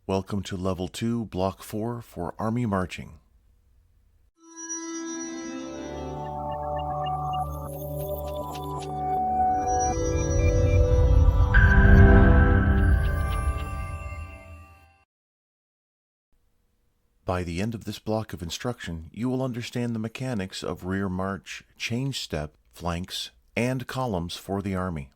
Welcome to Level 2, Block 4 for Army Marching. By the end of this block of instruction, you will understand the mechanics of rear march, change step, flanks, and columns for the Army.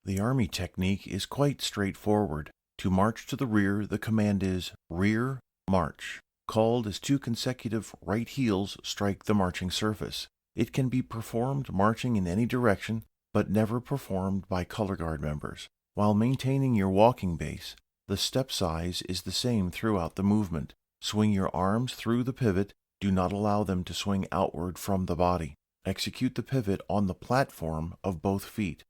The Army technique is quite straightforward. To march to the rear, the command is rear march, called as 2 consecutive right heels strike the marching surface. It can be performed marching in any direction, but never performed by color guard members. While maintaining your walking base, the step size is the same throughout the movement. Swing your arms through the pivot. Do not allow them to swing outward from the body. Execute the pivot on the platform of both feet.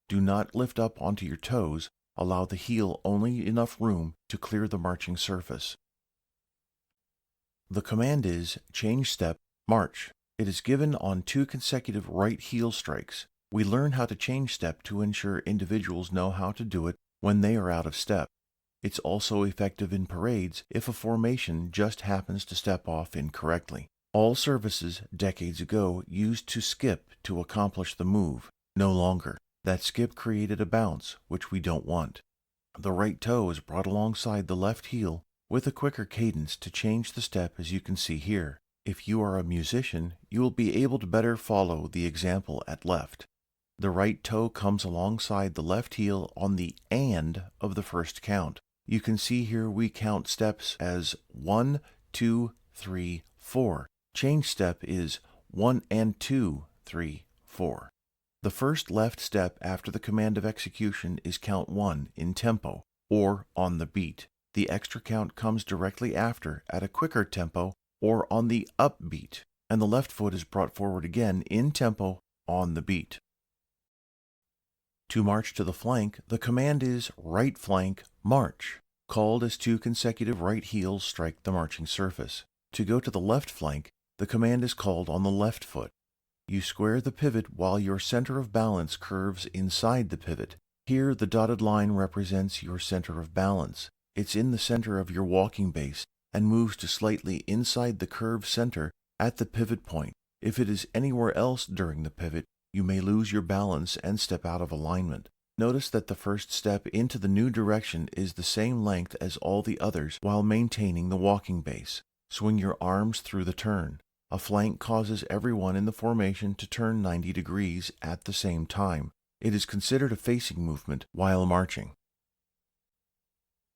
Do not lift up onto your toes. Allow the heel only enough room to clear the marching surface. The command is change step, march. It is given on 2 consecutive right heel strikes. We learn how to change step to ensure individuals know how to do it when they are out of step. It's also effective in parades if a formation just happens to step off incorrectly. All services decades ago used to skip to accomplish the move. No longer. That skip created a bounce, which we don't want. The right toe is brought alongside the left heel with a quicker cadence to change the step, as you can see here. If you are a musician, you will be able to better follow the example at left. The right toe comes alongside the left heel on the "and" of the first count. You can see here we count steps as 1, 2, 3, 4. Change step is 1 and 2, 3, 4. The first left step after the command of execution is count 1 in tempo, or on the beat. The extra count comes directly after at a quicker tempo or on the upbeat, and the left foot is brought forward again in tempo on the beat. To march to the flank, the command is right flank march, called as 2 consecutive right heels strike the marching surface. To go to the left flank, the command is called on the left foot. You square the pivot while your center of balance curves inside the pivot. Here, the dotted line represents your center of balance. It's in the center of your walking base and moves to slightly inside the curved center at the pivot point. If it is anywhere else during the pivot, you may lose your balance and step out of alignment. Notice that the first step into the new direction is the same length as all the others while maintaining the walking base. Swing your arms through the turn. A flank causes everyone in the formation to turn 90 degrees at the same time. It is considered a facing movement while marching.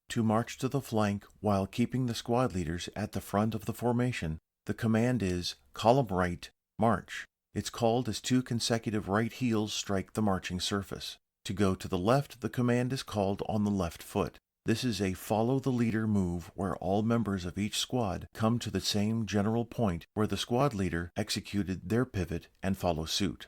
To march to the flank while keeping the squad leaders at the front of the formation, the command is column right, march. It's called as 2 consecutive right heels strike the marching surface. To go to the left, the command is called on the left foot. This is a follow-the-leader move where all members of each squad come to the same general point where the squad leader executed their pivot and follow suit.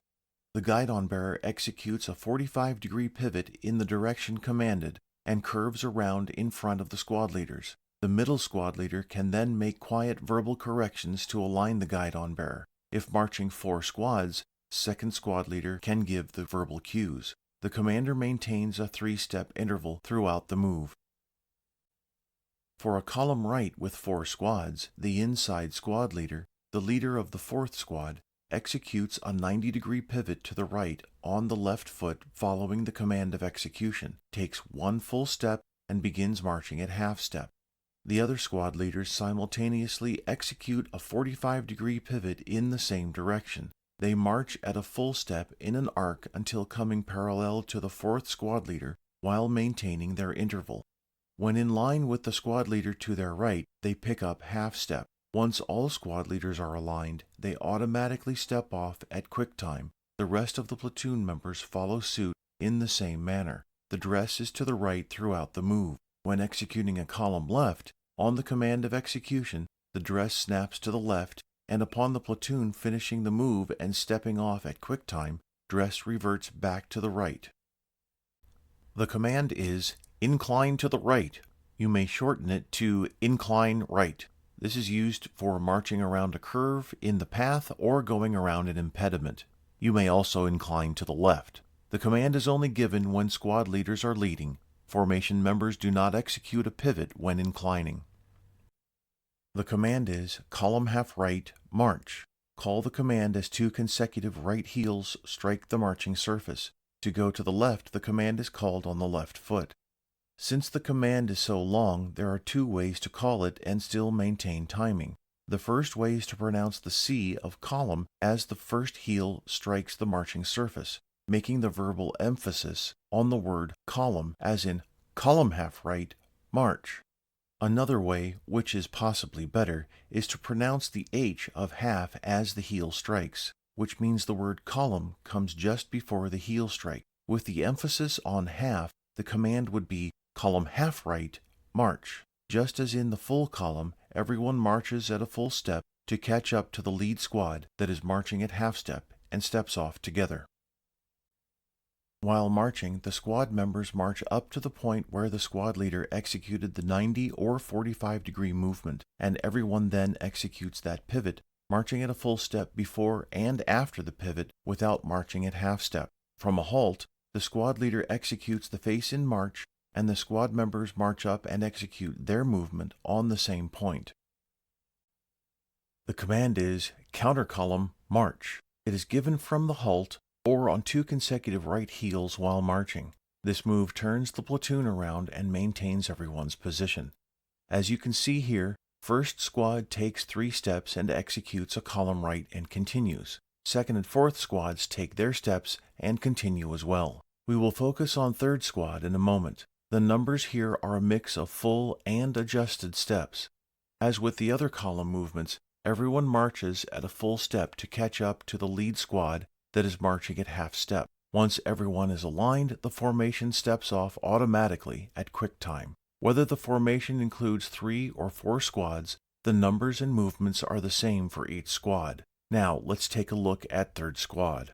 The guidon bearer executes a 45-degree pivot in the direction commanded and curves around in front of the squad leaders. The middle squad leader can then make quiet verbal corrections to align the guidon bearer. If marching 4 squads, second squad leader can give the verbal cues. The commander maintains a 3-step interval throughout the move. For a column right with 4 squads, the inside squad leader, the leader of the 4th squad, executes a 90-degree pivot to the right on the left foot following the command of execution, takes 1 full step, and begins marching at half step. The other squad leaders simultaneously execute a 45-degree pivot in the same direction. They march at a full step in an arc until coming parallel to the 4th squad leader while maintaining their interval. When in line with the squad leader to their right, they pick up half step. Once all squad leaders are aligned, they automatically step off at quick time. The rest of the platoon members follow suit in the same manner. The dress is to the right throughout the move. When executing a column left, on the command of execution, the dress snaps to the left, and upon the platoon finishing the move and stepping off at quick time, dress reverts back to the right. The command is incline to the right. You may shorten it to incline right. This is used for marching around a curve in the path or going around an impediment. You may also incline to the left. The command is only given when squad leaders are leading. Formation members do not execute a pivot when inclining. The command is column half right, march. Call the command as 2 consecutive right heels strike the marching surface. To go to the left, the command is called on the left foot. Since the command is so long, there are 2 ways to call it and still maintain timing. The first way is to pronounce the C of column as the first heel strikes the marching surface, making the verbal emphasis on the word column, as in column half right, march. Another way, which is possibly better, is to pronounce the H of half as the heel strikes, which means the word column comes just before the heel strike. With the emphasis on half, the command would be column half right, march. Just as in the full column, everyone marches at a full step to catch up to the lead squad that is marching at half step and steps off together. While marching, the squad members march up to the point where the squad leader executed the 90 or 45-degree movement, and everyone then executes that pivot, marching at a full step before and after the pivot without marching at half step. From a halt, the squad leader executes the face in march, and the squad members march up and execute their movement on the same point. The command is counter column march. It is given from the halt or on 2 consecutive right heels while marching. This move turns the platoon around and maintains everyone's position. As you can see here, first squad takes 3 steps and executes a column right and continues. Second and fourth squads take their steps and continue as well. We will focus on third squad in a moment. The numbers here are a mix of full and adjusted steps. As with the other column movements, everyone marches at a full step to catch up to the lead squad that is marching at half step. Once everyone is aligned, the formation steps off automatically at quick time. Whether the formation includes 3 or 4 squads, the numbers and movements are the same for each squad. Now let's take a look at third squad.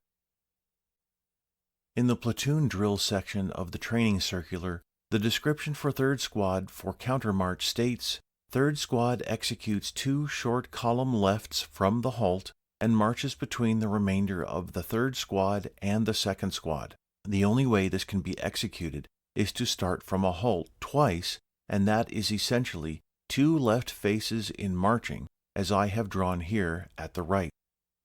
In the platoon drill section of the training circular, the description for third squad for countermarch states, third squad executes 2 short column lefts from the halt and marches between the remainder of the third squad and the second squad. The only way this can be executed is to start from a halt twice, and that is essentially 2 left faces in marching, as I have drawn here at the right.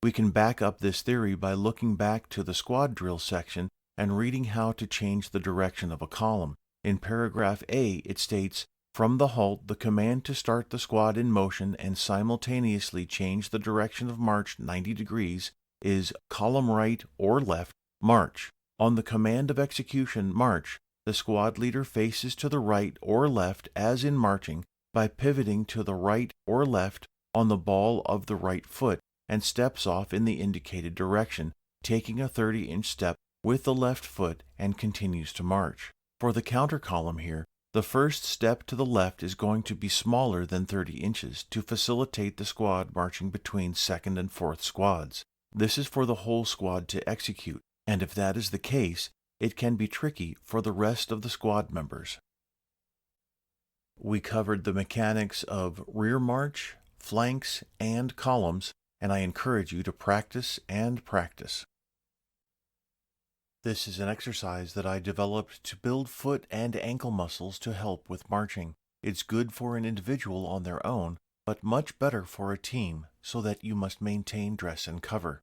We can back up this theory by looking back to the squad drill section and reading how to change the direction of a column. In paragraph A, it states, from the halt, the command to start the squad in motion and simultaneously change the direction of march 90 degrees is column right or left, march. On the command of execution, march, the squad leader faces to the right or left as in marching by pivoting to the right or left on the ball of the right foot and steps off in the indicated direction, taking a 30-inch step with the left foot and continues to march. For the counter column here, the first step to the left is going to be smaller than 30 inches to facilitate the squad marching between second and fourth squads. This is for the whole squad to execute, and if that is the case, it can be tricky for the rest of the squad members. We covered the mechanics of rear march, flanks, and columns, and I encourage you to practice and practice. This is an exercise that I developed to build foot and ankle muscles to help with marching. It's good for an individual on their own, but much better for a team, so that you must maintain dress and cover.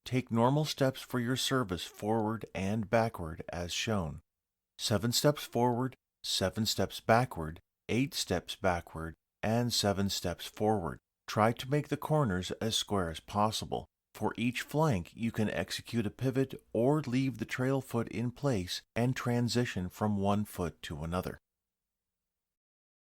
Take normal steps for your service forward and backward as shown. 7 steps forward, 7 steps backward, 8 steps backward, and 7 steps forward. Try to make the corners as square as possible. For each flank, you can execute a pivot or leave the trail foot in place and transition from one foot to another.